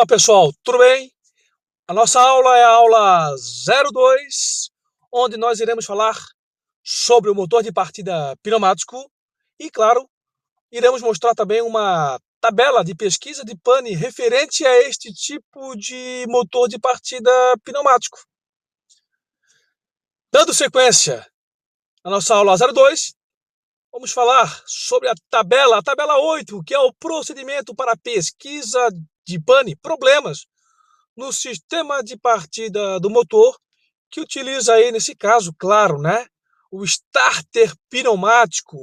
Olá pessoal, tudo bem? A nossa aula é a aula 02, onde nós iremos falar sobre o motor de partida pneumático e, claro, iremos mostrar também uma tabela de pesquisa de pane referente a este tipo de motor de partida pneumático. Dando sequência à nossa aula 02, vamos falar sobre a tabela 8, que é o procedimento para pesquisa de pane, problemas no sistema de partida do motor, que utiliza aí, nesse caso, claro, né, o starter pneumático.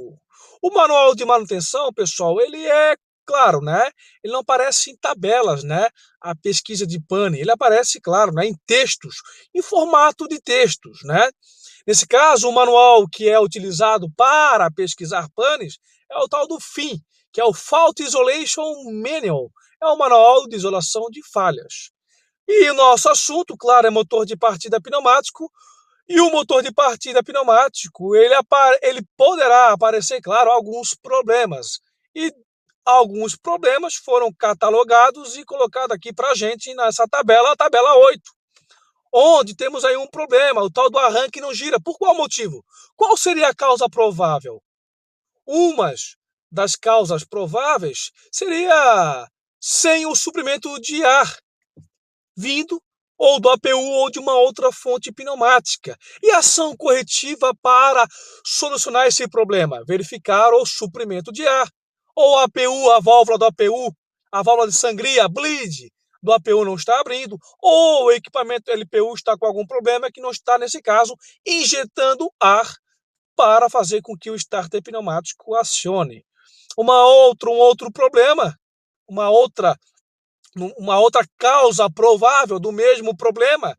O manual de manutenção, pessoal, ele é claro, né, ele não aparece em tabelas, né, a pesquisa de pane, ele aparece, claro, né, em textos, em formato de textos, né. Nesse caso, o manual que é utilizado para pesquisar panes é o tal do FIM, que é o Fault Isolation Manual, é o manual de isolação de falhas. E o nosso assunto, claro, é motor de partida pneumático. E o motor de partida pneumático, ele poderá aparecer, claro, alguns problemas. E alguns problemas foram catalogados e colocados aqui para a gente nessa tabela, a tabela 8. Onde temos aí um problema, o tal do arranque não gira. Por qual motivo? Qual seria a causa provável? Umas das causas prováveis seria sem o suprimento de ar vindo ou do APU ou de uma outra fonte pneumática. E ação corretiva para solucionar esse problema? Verificar o suprimento de ar. Ou a APU, a válvula do APU, a válvula de sangria, bleed, do APU não está abrindo, ou o equipamento LPU está com algum problema que não está, nesse caso, injetando ar para fazer com que o starter pneumático acione. Um outro problema, uma outra causa provável do mesmo problema,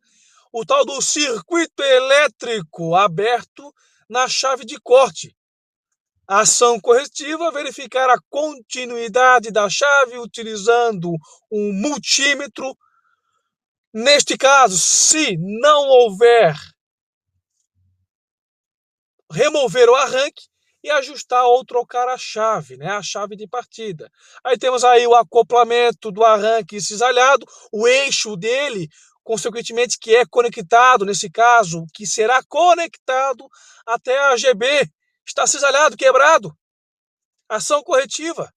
o tal do circuito elétrico aberto na chave de corte. Ação corretiva, verificar a continuidade da chave utilizando um multímetro. Neste caso, se não houver, remover o arranque e ajustar ou trocar a chave, né? A chave de partida. Aí temos aí o acoplamento do arranque cisalhado, o eixo dele, consequentemente, que é conectado, nesse caso, que será conectado até a GB. Está cisalhado, quebrado. Ação corretiva.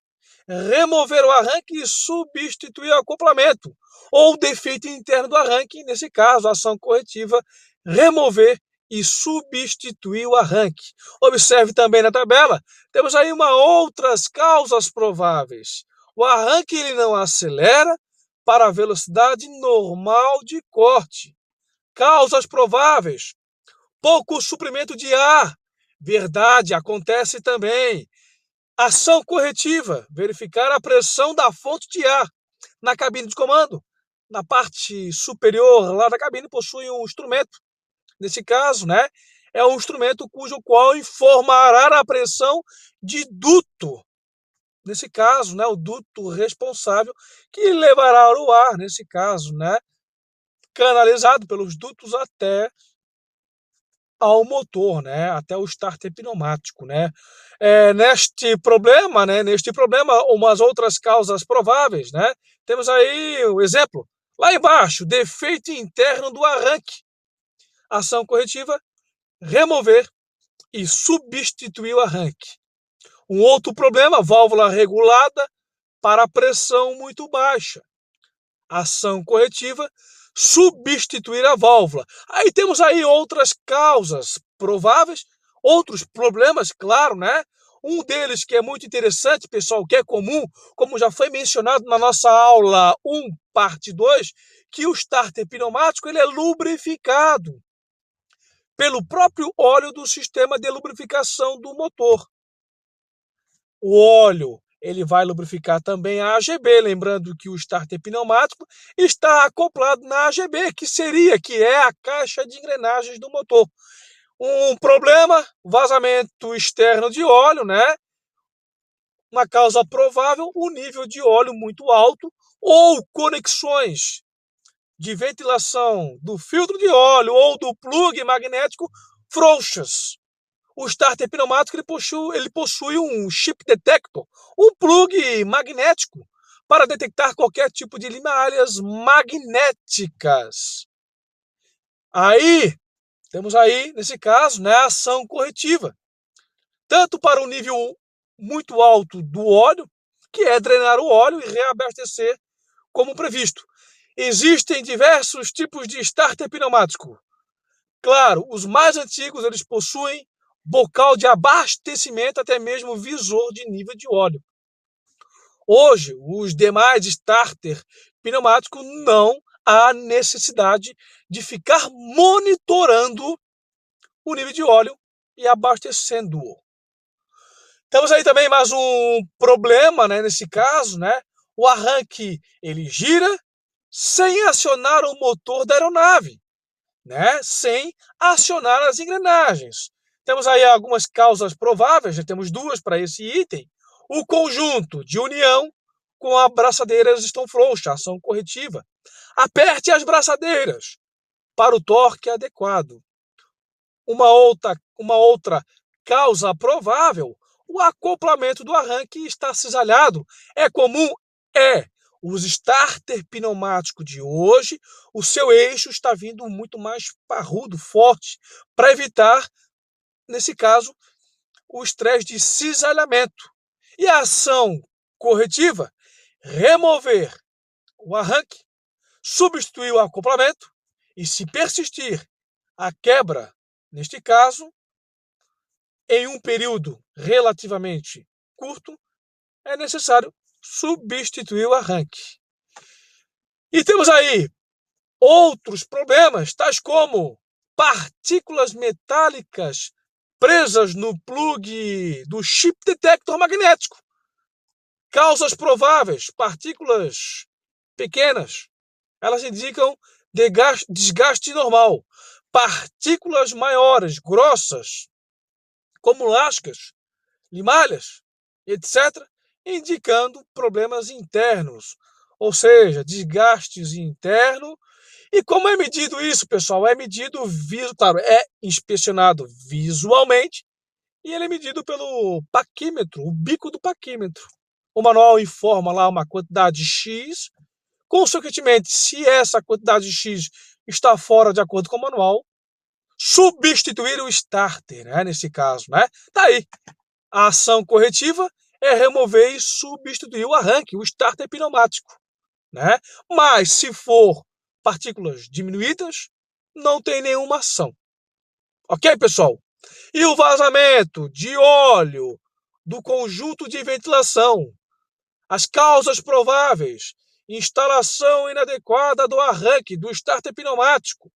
Remover o arranque e substituir o acoplamento. Ou defeito interno do arranque, nesse caso, ação corretiva, remover e substituir o arranque. Observe também na tabela, temos aí outras causas prováveis. O arranque ele não acelera para a velocidade normal de corte. Causas prováveis: pouco suprimento de ar. Verdade, acontece também. Ação corretiva: verificar a pressão da fonte de ar na cabine de comando. Na parte superior lá da cabine possui um instrumento. Nesse caso, né, é um instrumento cujo qual informará a pressão de duto. Nesse caso, né, o duto responsável que levará o ar, nesse caso, né, canalizado pelos dutos até ao motor, né, até o starter pneumático, né. Neste problema, umas outras causas prováveis, né, temos aí o exemplo, lá embaixo, defeito interno do arranque. Ação corretiva: remover e substituir o arranque. Um outro problema, válvula regulada para pressão muito baixa. Ação corretiva: substituir a válvula. Aí temos aí outras causas prováveis, outros problemas, claro, né? Um deles que é muito interessante, pessoal, que é comum, como já foi mencionado na nossa aula 1, parte 2, que o starter pneumático ele é lubrificado pelo próprio óleo do sistema de lubrificação do motor. O óleo ele vai lubrificar também a AGB, lembrando que o starter pneumático está acoplado na AGB, que é a caixa de engrenagens do motor. Um problema, vazamento externo de óleo, né? Uma causa provável, o nível de óleo muito alto ou conexões de ventilação do filtro de óleo ou do plug magnético frouxas. O starter pneumático ele possui um chip detector, um plug magnético, para detectar qualquer tipo de malhas magnéticas. Aí, temos aí, nesse caso, né, a ação corretiva. Tanto para um nível muito alto do óleo, que é drenar o óleo e reabastecer como previsto. Existem diversos tipos de starter pneumático. Claro, os mais antigos eles possuem bocal de abastecimento, até mesmo visor de nível de óleo. Hoje, os demais starter pneumáticos não há necessidade de ficar monitorando o nível de óleo e abastecendo-o. Temos aí também mais um problema, né, nesse caso, né? O arranque ele gira sem acionar o motor da aeronave, né? Sem acionar as engrenagens. Temos aí algumas causas prováveis, já temos duas para esse item. O conjunto de união com as braçadeiras estão frouxas, ação corretiva. Aperte as braçadeiras para o torque adequado. Uma outra causa provável, o acoplamento do arranque está cisalhado. É comum? É. Os starter pneumáticos de hoje, o seu eixo está vindo muito mais parrudo, forte, para evitar, nesse caso, o estresse de cisalhamento. E a ação corretiva, remover o arranque, substituir o acoplamento e, se persistir a quebra, neste caso, em um período relativamente curto, é necessário substituir o arranque. E temos aí outros problemas, tais como partículas metálicas presas no plug do chip detector magnético. Causas prováveis, partículas pequenas, elas indicam desgaste normal. Partículas maiores, grossas, como lascas, limalhas, etc., indicando problemas internos, ou seja, desgastes internos. E como é medido isso, pessoal? É medido, claro, é inspecionado visualmente e ele é medido pelo paquímetro, o bico do paquímetro. O manual informa lá uma quantidade X, consequentemente, se essa quantidade X está fora de acordo com o manual, substituir o starter, né, nesse caso, né? Tá aí. A ação corretiva é remover e substituir o arranque, o starter pneumático, né? Mas se for partículas diminuídas, não tem nenhuma ação. Ok, pessoal? E o vazamento de óleo do conjunto de ventilação? As causas prováveis: instalação inadequada do arranque do starter pneumático.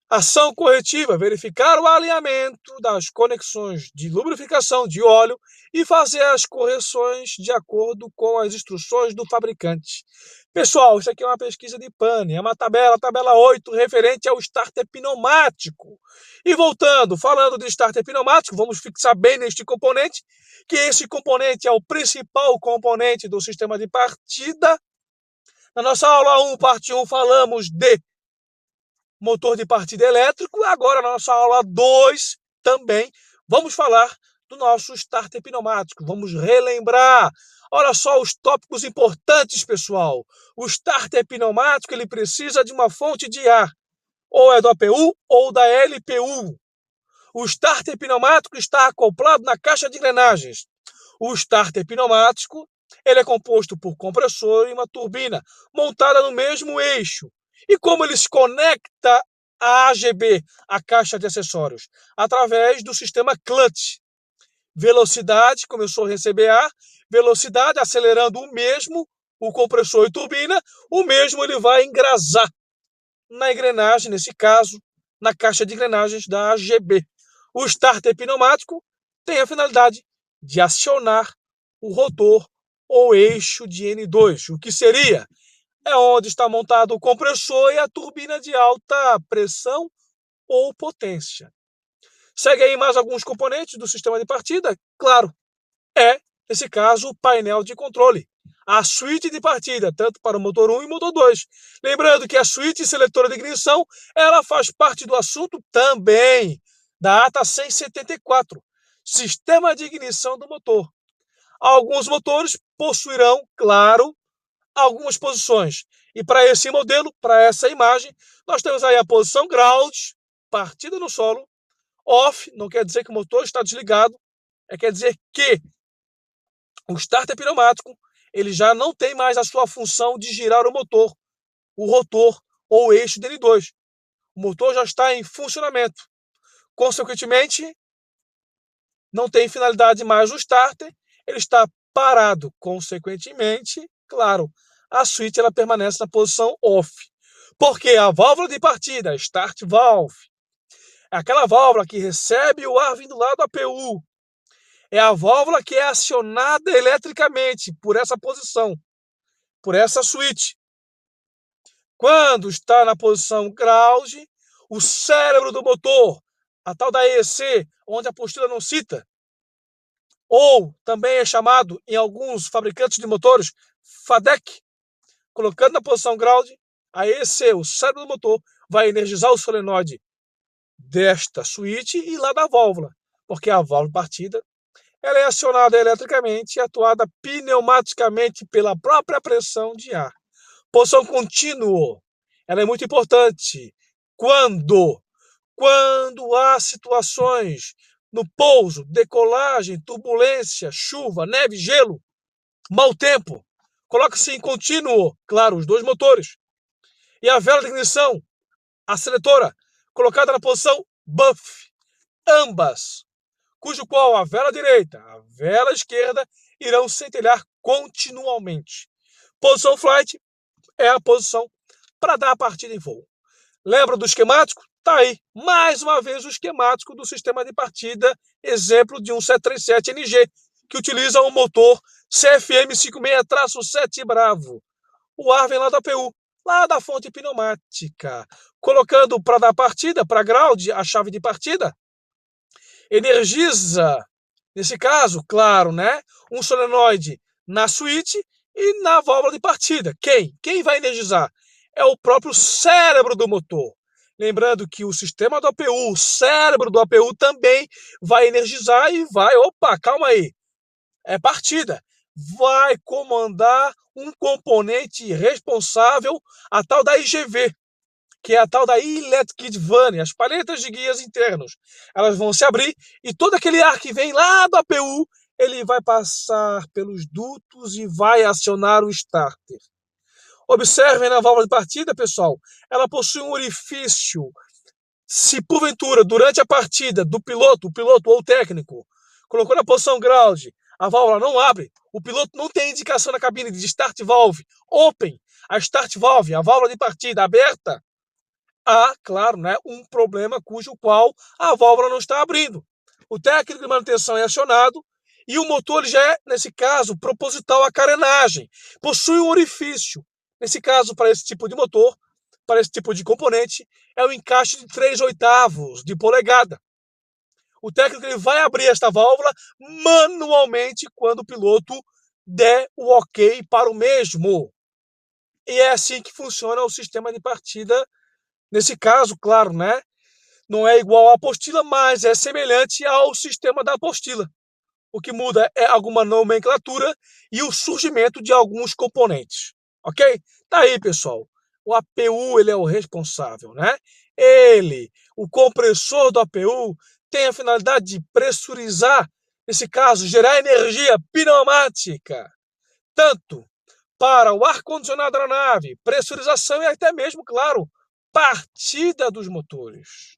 Ação corretiva: verificar o alinhamento das conexões de lubrificação de óleo e fazer as correções de acordo com as instruções do fabricante. Pessoal, isso aqui é uma pesquisa de pane, é uma tabela 8, referente ao starter pneumático. E voltando, falando de starter pneumático, vamos fixar bem neste componente, que esse componente é o principal componente do sistema de partida. Na nossa aula 1, parte 1, falamos de motor de partida elétrico. Agora, na nossa aula 2, também vamos falar do nosso starter pneumático. Vamos relembrar. Olha só os tópicos importantes, pessoal. O starter pneumático ele precisa de uma fonte de ar, ou é do APU ou da LPU. O starter pneumático está acoplado na caixa de engrenagens. O starter pneumático ele é composto por compressor e uma turbina montada no mesmo eixo. E como ele se conecta à AGB, a caixa de acessórios? Através do sistema clutch. Velocidade, começou a receber ar, velocidade, acelerando o mesmo, o compressor e turbina, o mesmo ele vai engrasar na engrenagem, nesse caso, na caixa de engrenagens da AGB. O starter pneumático tem a finalidade de acionar o rotor ou eixo de N2, o que seria? É onde está montado o compressor e a turbina de alta pressão ou potência. Segue aí mais alguns componentes do sistema de partida. Claro, nesse caso, o painel de controle. A suíte de partida, tanto para o motor 1 e motor 2. Lembrando que a suíte seletora de ignição, ela faz parte do assunto também da ATA 174, sistema de ignição do motor. Alguns motores possuirão, claro, algumas posições. E para esse modelo, para essa imagem, nós temos aí a posição ground, partida no solo, off, não quer dizer que o motor está desligado, quer dizer que o starter pneumático ele já não tem mais a sua função de girar o motor, o rotor ou o eixo dele 2. O motor já está em funcionamento. Consequentemente, não tem finalidade mais o starter, ele está parado. Consequentemente, claro, a switch ela permanece na posição off. Porque a válvula de partida, a start valve, é aquela válvula que recebe o ar vindo lá do APU. É a válvula que é acionada eletricamente por essa posição, por essa switch. Quando está na posição ground, o cérebro do motor, a tal da EEC, onde a apostila não cita, ou também é chamado em alguns fabricantes de motores FADEC, colocando na posição ground, a EEC, o cérebro do motor, vai energizar o solenoide desta switch e lá da válvula, porque a válvula de partida ela é acionada eletricamente e atuada pneumaticamente pela própria pressão de ar. Posição contínua, ela é muito importante. Quando há situações no pouso, decolagem, turbulência, chuva, neve, gelo, mau tempo, coloca-se em contínuo, claro, os dois motores. E a vela de ignição, a seletora, colocada na posição buff, ambas, cujo qual a vela direita, a vela esquerda irão centelhar continuamente. Posição flight é a posição para dar a partida em voo. Lembra do esquemático? Tá aí, mais uma vez o esquemático do sistema de partida, exemplo de um 737NG, que utiliza um motor CFM56-7 Bravo. O ar vem lá da APU, lá da fonte pneumática. Colocando para dar partida, para ground, a chave de partida, energiza, nesse caso, claro, né, um solenoide na switch e na válvula de partida. Quem vai energizar? É o próprio cérebro do motor. Lembrando que o sistema do APU, o cérebro do APU também vai energizar e vai, opa, calma aí, é partida. Vai comandar um componente responsável, a tal da IGV, que é a tal da Inlet Kit Vane, as paletas de guias internos. Elas vão se abrir e todo aquele ar que vem lá do APU, ele vai passar pelos dutos e vai acionar o starter. Observem na válvula de partida, pessoal, ela possui um orifício. Se porventura, durante a partida do piloto, o piloto ou o técnico, colocou na posição ground, a válvula não abre, o piloto não tem indicação na cabine de start valve open, a start valve, a válvula de partida aberta, há, claro, né, um problema cujo qual a válvula não está abrindo. O técnico de manutenção é acionado e o motor já é, nesse caso, proposital à carenagem. Possui um orifício. Nesse caso, para esse tipo de motor, para esse tipo de componente, é o encaixe de 3/8 de polegada. O técnico ele vai abrir esta válvula manualmente quando o piloto der o ok para o mesmo. E é assim que funciona o sistema de partida. Nesse caso, claro, né? Não é igual à apostila, mas é semelhante ao sistema da apostila. O que muda é alguma nomenclatura e o surgimento de alguns componentes. Ok? Tá aí, pessoal. O APU ele é o responsável, né? Ele, o compressor do APU, tem a finalidade de pressurizar, nesse caso, gerar energia pneumática, tanto para o ar-condicionado da nave, pressurização e até mesmo, claro, partida dos motores.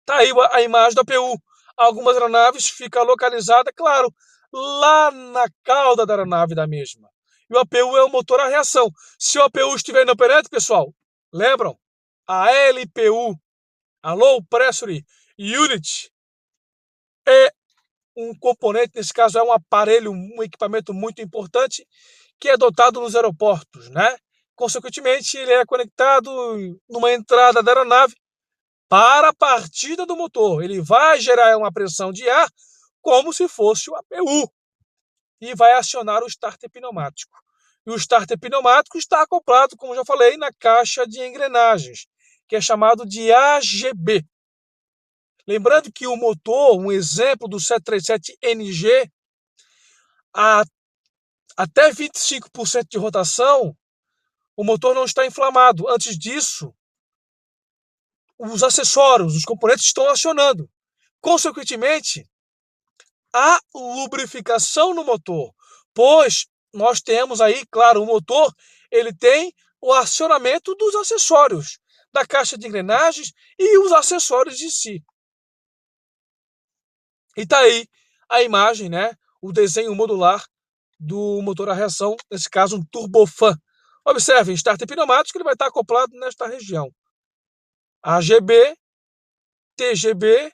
Tá aí a imagem da APU. Algumas aeronaves ficam localizadas, claro, lá na cauda da aeronave da mesma. E o APU é o motor a reação. Se o APU estiver inoperante, pessoal, lembram? A LPU, a Low Pressure Unit, é um componente, nesse caso é um aparelho, um equipamento muito importante, que é dotado nos aeroportos, né? Consequentemente, ele é conectado numa entrada da aeronave para a partida do motor. Ele vai gerar uma pressão de ar como se fosse o APU e vai acionar o starter pneumático. E o starter pneumático está acoplado, como já falei, na caixa de engrenagens, que é chamado de AGB. Lembrando que o motor, um exemplo do 737NG, a até 25% de rotação, o motor não está inflamado. Antes disso, os acessórios, os componentes estão acionando. Consequentemente, há lubrificação no motor, pois nós temos aí, claro, o motor, ele tem o acionamento dos acessórios, da caixa de engrenagens e os acessórios em si. E tá aí a imagem, né? O desenho modular do motor a reação, nesse caso um turbofan. Observe, starter pneumático, ele vai estar acoplado nesta região. AGB, TGB,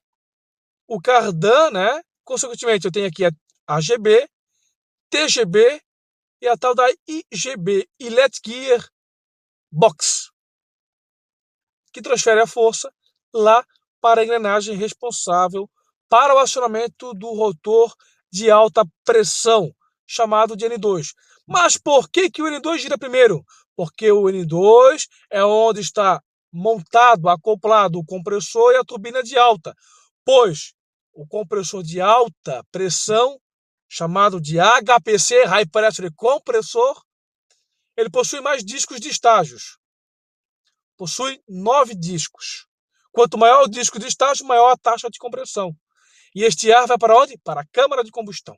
o cardan, né? Consequentemente, eu tenho aqui a AGB, TGB e a tal da IGB, Electric Gear Box, que transfere a força lá para a engrenagem responsável para o acionamento do rotor de alta pressão, chamado de N2. Mas por que o N2 gira primeiro? Porque o N2 é onde está montado, acoplado o compressor e a turbina de alta, pois o compressor de alta pressão, chamado de HPC, High Pressure Compressor, ele possui mais discos de estágios. Possui 9 discos. Quanto maior o disco de estágio, maior a taxa de compressão. E este ar vai para onde? Para a câmara de combustão.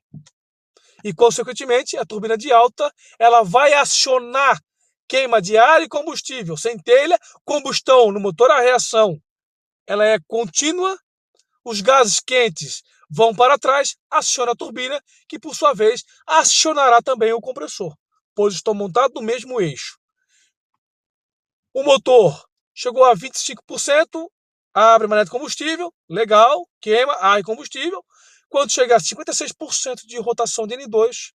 E, consequentemente, a turbina de alta ela vai acionar queima de ar e combustível. Centelha, combustão no motor a reação. Ela é contínua, os gases quentes vão para trás, aciona a turbina, que por sua vez acionará também o compressor, pois estão montados no mesmo eixo. O motor chegou a 25%, abre mané de combustível, legal, queima ar e combustível. Quando chegar a 56% de rotação de N2,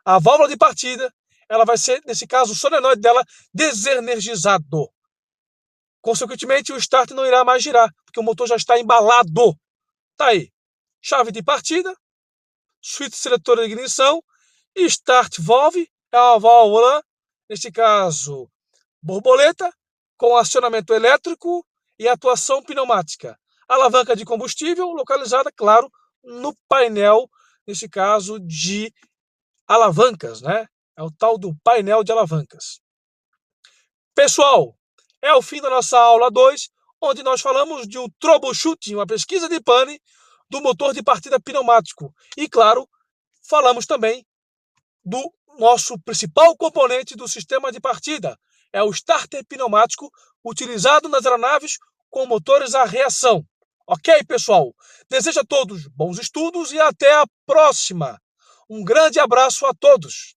a válvula de partida, ela vai ser, nesse caso, o solenoide dela desenergizado. Consequentemente, o start não irá mais girar, porque o motor já está embalado. Tá aí, chave de partida, switch seletor de ignição, start valve, é uma válvula, neste caso, borboleta, com acionamento elétrico e atuação pneumática. Alavanca de combustível localizada, claro, no painel, nesse caso, de alavancas, né? É o tal do painel de alavancas. Pessoal, é o fim da nossa aula 2, onde nós falamos de um troubleshooting, uma pesquisa de pane do motor de partida pneumático. E, claro, falamos também do nosso principal componente do sistema de partida, é o starter pneumático utilizado nas aeronaves com motores a reação. Ok, pessoal? Desejo a todos bons estudos e até a próxima. Um grande abraço a todos.